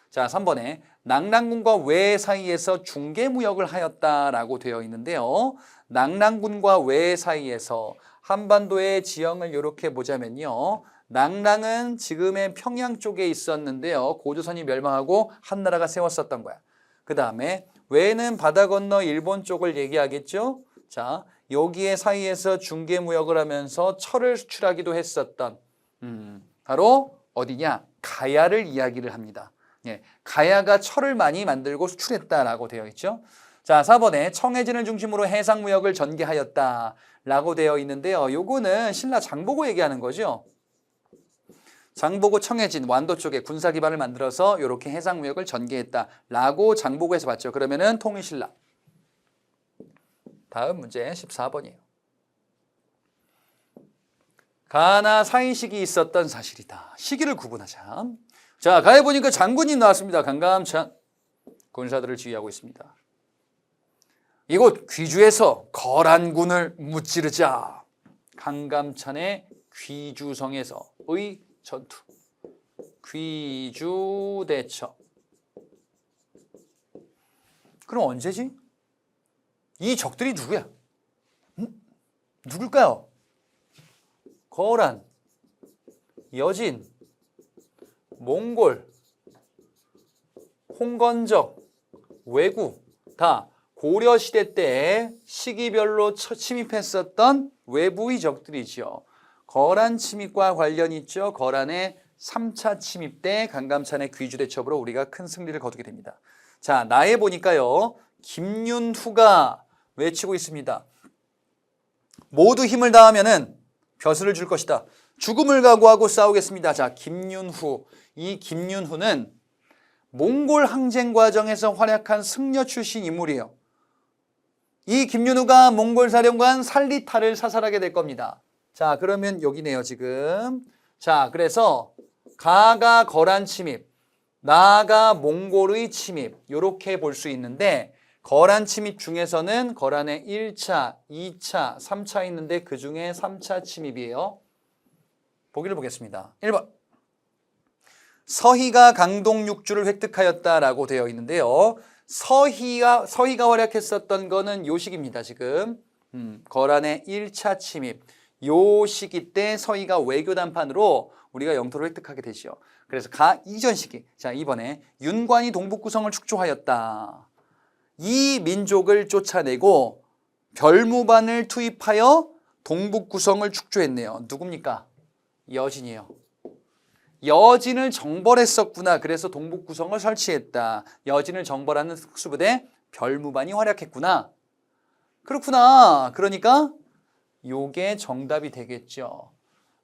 자, 3번에 낙랑군과 외 사이에서 중개무역을 하였다라고 되어 있는데요. 낙랑군과 외 사이에서 한반도의 지형을 이렇게 보자면요. 낭랑은 지금의 평양 쪽에 있었는데요. 고조선이 멸망하고 한나라가 세웠었던 거야. 그 다음에 왜는 바다 건너 일본 쪽을 얘기하겠죠. 자, 여기에 사이에서 중개무역을 하면서 철을 수출하기도 했었던 바로 어디냐? 가야를 이야기를 합니다. 예, 가야가 철을 많이 만들고 수출했다라고 되어 있죠. 자, 4번에 청해진을 중심으로 해상무역을 전개하였다라고 되어 있는데요. 요거는 신라 장보고 얘기하는 거죠. 장보고 청해진 완도 쪽에 군사 기반을 만들어서 이렇게 해상무역을 전개했다라고 장보고에서 봤죠. 그러면은 통일신라. 다음 문제 14번이에요. 가나 사인식이 있었던 사실이다. 시기를 구분하자. 자, 가에 보니까 장군이 나왔습니다. 강감찬 군사들을 지휘하고 있습니다. 이곳 귀주에서 거란군을 무찌르자. 강감찬의 귀주성에서의 전투. 귀주대첩. 그럼 언제지? 이 적들이 누구야? 누굴까요? 거란, 여진, 몽골, 홍건적, 왜구 다 고려시대 때 시기별로 침입했었던 외부의 적들이죠. 거란 침입과 관련 있죠. 거란의 3차 침입 때 강감찬의 귀주대첩으로 우리가 큰 승리를 거두게 됩니다. 자, 나에 보니까요. 김윤후가 외치고 있습니다. 모두 힘을 다하면은 벼슬을 줄 것이다. 죽음을 각오하고 싸우겠습니다. 자, 김윤후. 이 김윤후는 몽골 항쟁 과정에서 활약한 승려 출신 인물이에요. 이 김윤후가 몽골 사령관 살리타를 사살하게 될 겁니다. 자, 그러면 여기네요, 지금. 자, 그래서 가가 거란 침입, 나가 몽골의 침입, 이렇게 볼 수 있는데 거란 침입 중에서는 거란의 1차, 2차, 3차 있는데 그 중에 3차 침입이에요. 보기를 보겠습니다. 1번. 서희가 강동 6주를 획득하였다라고 되어 있는데요. 서희가 활약했었던 거는 요 시기입니다. 지금 거란의 1차 침입. 요 시기 때 서희가 외교 단판으로 우리가 영토를 획득하게 되죠. 그래서 가 이전 시기. 자, 이번에 윤관이 동북구성을 축조하였다. 이 민족을 쫓아내고 별무반을 투입하여 동북구성을 축조했네요. 누굽니까? 여진이에요. 여진을 정벌했었구나. 그래서 동북구성을 설치했다. 여진을 정벌하는 특수부대 별무반이 활약했구나. 그렇구나. 그러니까 요게 정답이 되겠죠.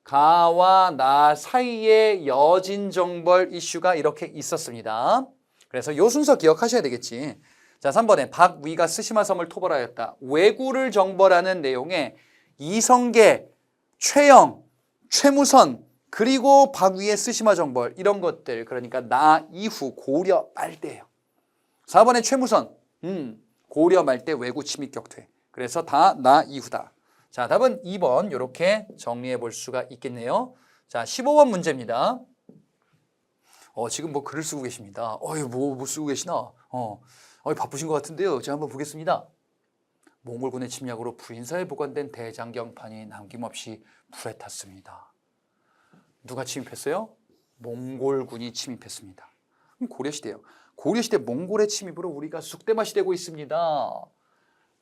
가와 나 사이에 여진 정벌 이슈가 이렇게 있었습니다. 그래서 요 순서 기억하셔야 되겠지. 자, 3번에 박위가 스시마섬을 토벌하였다. 왜구를 정벌하는 내용에 이성계, 최영, 최무선 그리고 박위의 스시마 정벌 이런 것들 그러니까 나 이후 고려 말대예요. 4번에 최무선 고려 말대 왜구 침입 격퇴. 그래서 다 나 이후다. 자, 답은 2번 이렇게 정리해 볼 수가 있겠네요. 자, 15번 문제입니다. 지금 뭐 글을 쓰고 계십니다. 뭐 쓰고 계시나? 바쁘신 것 같은데요. 제가 한번 보겠습니다. 몽골군의 침략으로 부인사에 보관된 대장경판이 남김없이 불에 탔습니다. 누가 침입했어요? 몽골군이 침입했습니다. 고려시대예요. 고려시대 몽골의 침입으로 우리가 쑥대맛이 되고 있습니다.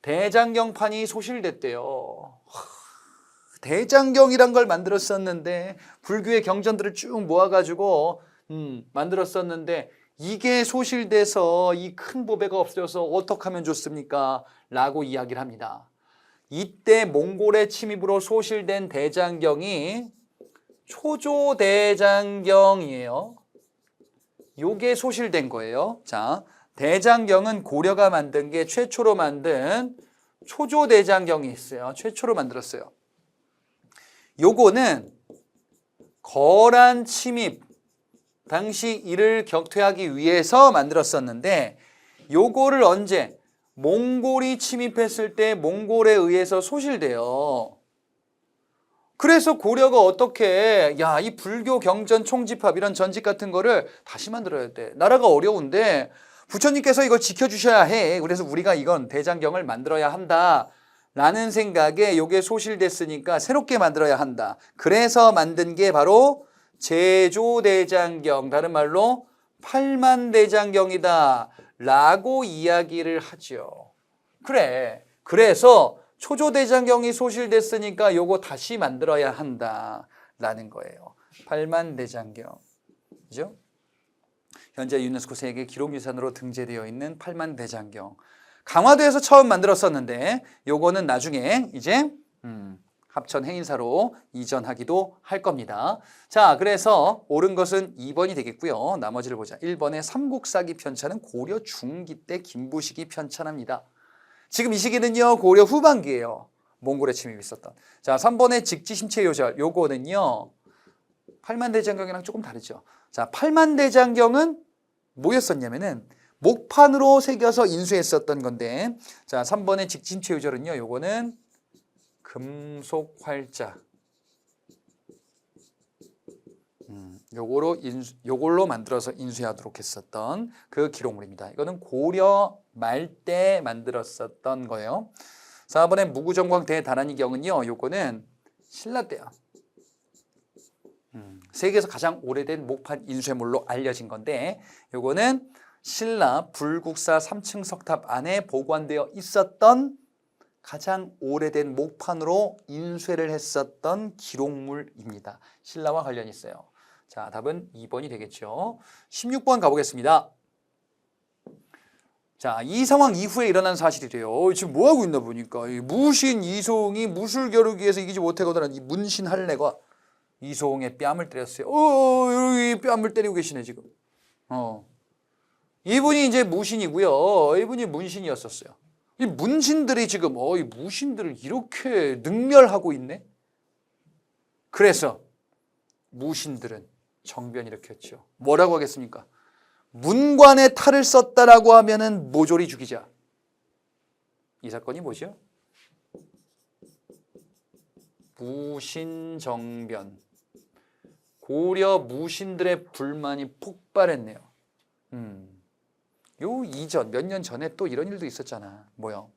대장경판이 소실됐대요. 대장경이란 걸 만들었었는데 불교의 경전들을 쭉 모아가지고 만들었었는데 이게 소실돼서 이 큰 보배가 없어져서 어떻게 하면 좋습니까? 라고 이야기를 합니다. 이때 몽골의 침입으로 소실된 대장경이 초조대장경이에요. 요게 소실된 거예요. 자, 대장경은 고려가 만든 게 최초로 만든 초조대장경이 있어요. 최초로 만들었어요. 요거는 거란 침입 당시 이를 격퇴하기 위해서 만들었었는데 요거를 언제? 몽골이 침입했을 때 몽골에 의해서 소실돼요. 그래서 고려가 어떻게 이 불교 경전 총집합 이런 전집 같은 거를 다시 만들어야 돼. 나라가 어려운데 부처님께서 이걸 지켜주셔야 해. 그래서 우리가 이건 대장경을 만들어야 한다 라는 생각에 요게 소실됐으니까 새롭게 만들어야 한다. 그래서 만든 게 바로 제조대장경, 다른 말로 팔만대장경이다 라고 이야기를 하죠. 그래, 그래서 초조대장경이 소실됐으니까 요거 다시 만들어야 한다 라는 거예요. 팔만대장경, 그죠? 현재 유네스코 세계 기록유산으로 등재되어 있는 팔만대장경. 강화도에서 처음 만들었었는데 요거는 나중에 이제 합천 해인사로 이전하기도 할 겁니다. 자, 그래서 옳은 것은 2번이 되겠고요. 나머지를 보자. 1번의 삼국사기 편찬은 고려 중기 때 김부식이 편찬합니다. 지금 이 시기는요, 고려 후반기예요. 몽골의 침입이 있었던. 자, 3번의 직지심체요절. 요거는요, 팔만대장경이랑 조금 다르죠. 자, 팔만대장경은 뭐였었냐면은 목판으로 새겨서 인쇄했었던 건데, 자, 3번의 직지심체요절은요, 요거는 금속 활자. 요걸로 만들어서 인쇄하도록 했었던 그 기록물입니다. 이거는 고려 말 때 만들었었던 거예요. 4번의 무구정광 대단한이경은요, 요거는 신라 때요. 세계에서 가장 오래된 목판 인쇄물로 알려진 건데, 요거는 신라 불국사 3층 석탑 안에 보관되어 있었던 가장 오래된 목판으로 인쇄를 했었던 기록물입니다. 신라와 관련이 있어요. 자, 답은 2번이 되겠죠. 16번 가보겠습니다. 자, 이 상황 이후에 일어난 사실이래요. 지금 뭐하고 있나 보니까 무신 이송이 무술겨루기에서 이기지 못하거든 이 문신 할례가 이송의 뺨을 때렸어요. 여기 뺨을 때리고 계시네 지금. 이분이 이제 무신이고요. 이분이 문신이었었어요. 이 문신들이 지금 이 무신들을 이렇게 능멸하고 있네. 그래서 무신들은 정변 일으켰죠. 뭐라고 하겠습니까? 문관에 탈을 썼다라고 하면은 모조리 죽이자. 이 사건이 뭐죠? 무신정변. 고려 무신들의 불만이 폭발했네요. 요 이전 몇 년 전에 또 이런 일도 있었잖아. 뭐요?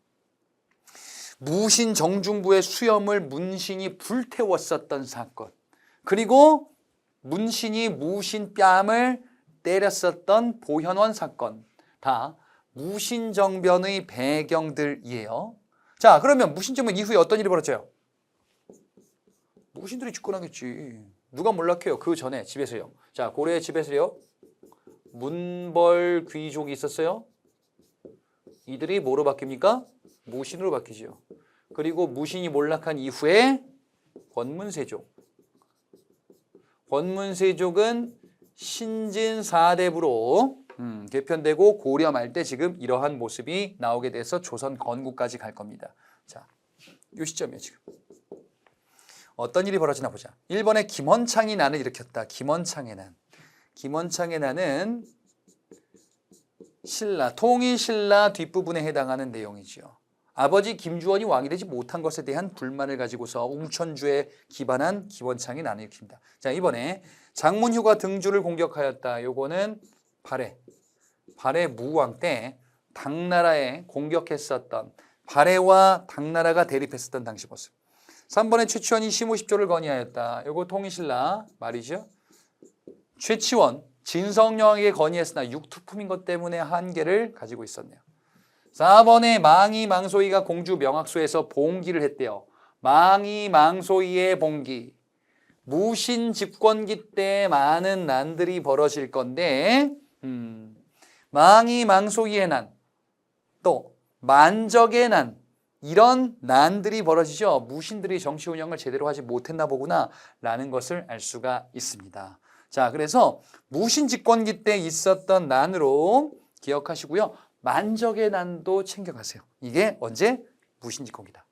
무신 정중부의 수염을 문신이 불태웠었던 사건. 그리고 문신이 무신 뺨을 때렸었던 보현원 사건. 다 무신정변의 배경들이에요. 자, 그러면 무신정변 이후에 어떤 일이 벌어져요? 무신들이 집권하겠지. 누가 몰락해요? 그 전에 집에서요. 자, 고려의 집에서요. 문벌 귀족이 있었어요. 이들이 뭐로 바뀝니까? 무신으로 바뀌죠. 그리고 무신이 몰락한 이후에 권문세족. 권문세족은 신진 4대부로 개편되고 고려 말 때 지금 이러한 모습이 나오게 돼서 조선 건국까지 갈 겁니다. 자, 이 시점이에요 지금. 어떤 일이 벌어지나 보자. 1번에 김원창이 난을 일으켰다. 김원창의 난. 김원창의 난은 신라, 통일신라 뒷부분에 해당하는 내용이지요. 아버지 김주원이 왕이 되지 못한 것에 대한 불만을 가지고서 웅천주에 기반한 김원창이 난을 일으킵니다. 자, 이번에 장문휴가 등주를 공격하였다. 요거는 발해 무왕 때 당나라에 공격했었던 발해와 당나라가 대립했었던 당시 모습. 3번에 최치원이 시무십조를 건의하였다. 요거 통일신라 말이죠. 최치원, 진성령에게 건의했으나 육투품인 것 때문에 한계를 가지고 있었네요. 4번에 망이망소이가 공주 명학소에서 봉기를 했대요. 망이망소이의 봉기. 무신 집권기 때 많은 난들이 벌어질 건데 망이망소이의 난, 또 만적의 난, 이런 난들이 벌어지죠. 무신들이 정치 운영을 제대로 하지 못했나 보구나 라는 것을 알 수가 있습니다. 자, 그래서 무신 집권기 때 있었던 난으로 기억하시고요. 만적의 난도 챙겨가세요. 이게 언제? 무신 집권기다.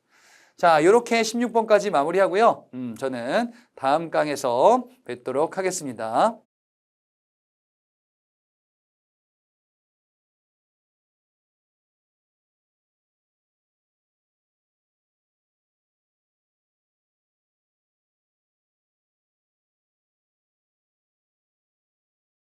자, 이렇게 16번까지 마무리하고요. 저는 다음 강에서 뵙도록 하겠습니다.